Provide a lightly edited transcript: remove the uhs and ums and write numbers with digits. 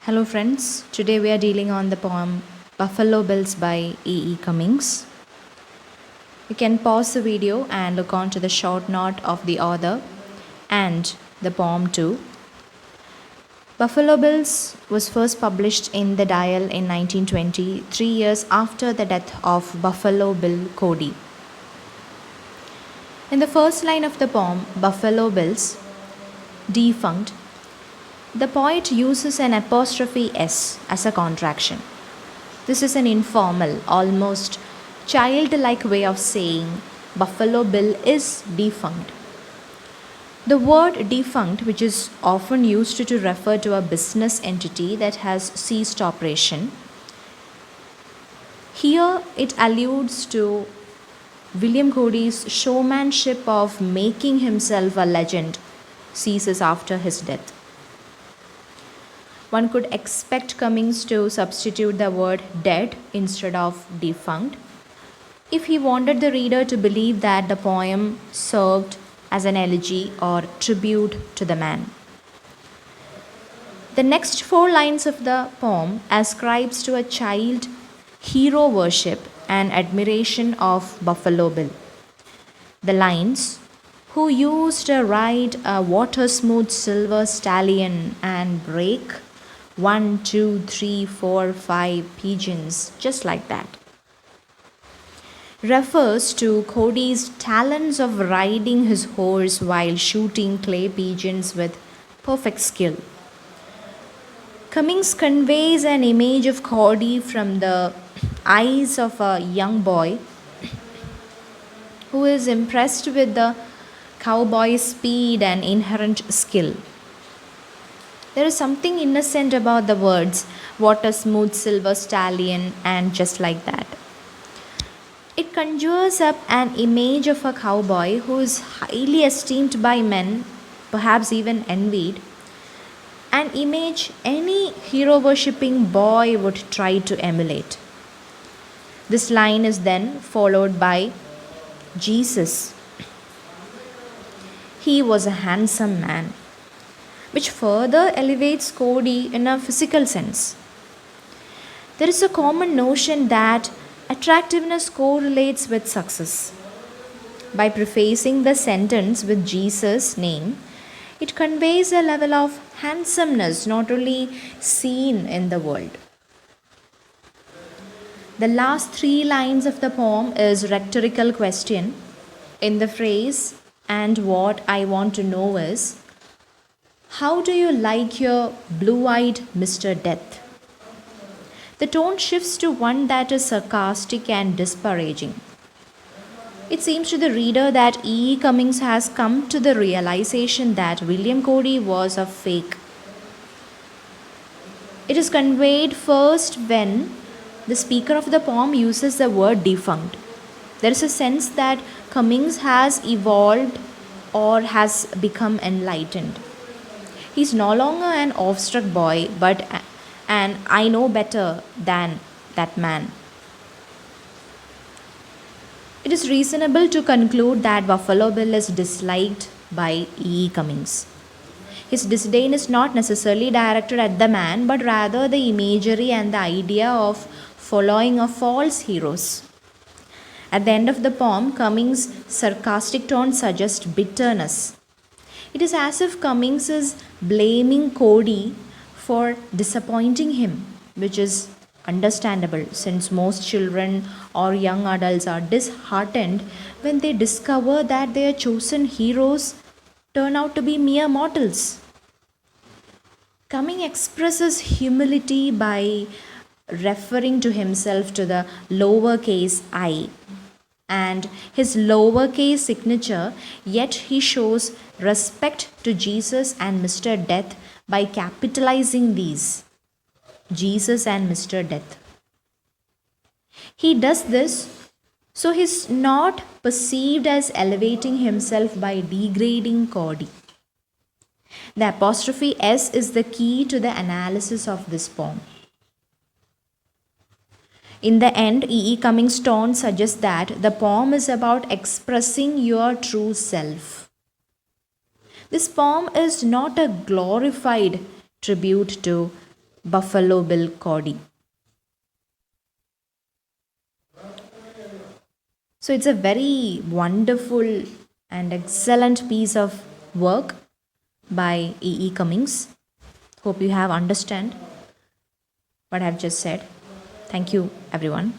Hello, friends. Today we are dealing on the poem Buffalo Bills by E. E. Cummings. You can pause the video and look on to the short note of the author and the poem too. Buffalo Bills was first published in the Dial in 1920, 3 years after the death of Buffalo Bill Cody. In the first line of the poem, Buffalo Bills, defunct, the poet uses an apostrophe S as a contraction. This is an informal, almost childlike way of saying Buffalo Bill is defunct. The word defunct, which is often used to refer to a business entity that has ceased operation, here it alludes to William Cody's showmanship of making himself a legend ceases after his death. One could expect Cummings to substitute the word dead instead of defunct if he wanted the reader to believe that the poem served as an elegy or tribute to the man. The next 4 lines of the poem ascribes to a child hero worship and admiration of Buffalo Bill. The lines, "Who used to ride a water-smooth silver stallion and break 1, 2, 3, 4, 5 pigeons," just like that, refers to Cody's talents of riding his horse while shooting clay pigeons with perfect skill. Cummings conveys an image of Cody from the eyes of a young boy who is impressed with the cowboy's speed and inherent skill. There is something innocent about the words "water smooth silver stallion" and "just like that." It conjures up an image of a cowboy who is highly esteemed by men, perhaps even envied, an image any hero worshipping boy would try to emulate. This line is then followed by Jesus. He was a handsome man, which further elevates Cody in a physical sense. There is a common notion that attractiveness correlates with success. By prefacing the sentence with Jesus' name, it conveys a level of handsomeness not only seen in the world. The last 3 lines of the poem is rhetorical question in the phrase, "And what I want to know is, how do you like your blue-eyed Mr. Death?" The tone shifts to one that is sarcastic and disparaging. It seems to the reader that E. Cummings has come to the realization that William Cody was a fake. It is conveyed first when the speaker of the poem uses the word defunct. There is a sense that Cummings has evolved or has become enlightened. He's no longer an awestruck boy, but an "I know better than that man." It is reasonable to conclude that Buffalo Bill is disliked by E. Cummings. His disdain is not necessarily directed at the man, but rather the imagery and the idea of following a false heroes. At the end of the poem, Cummings' sarcastic tone suggests bitterness. It is as if Cummings is blaming Cody for disappointing him, which is understandable since most children or young adults are disheartened when they discover that their chosen heroes turn out to be mere mortals. Cummings expresses humility by referring to himself to the lowercase I and his lowercase signature, yet he shows respect to Jesus and Mr. Death by capitalizing these, Jesus and Mr. Death. He does this so he's not perceived as elevating himself by degrading Cody. The apostrophe S is the key to the analysis of this poem. In the end, E. E. Cummings' tone suggests that the poem is about expressing your true self. This poem is not a glorified tribute to Buffalo Bill Cody. So it's a very wonderful and excellent piece of work by E. Cummings. Hope you have understand what I've just said. Thank you, everyone.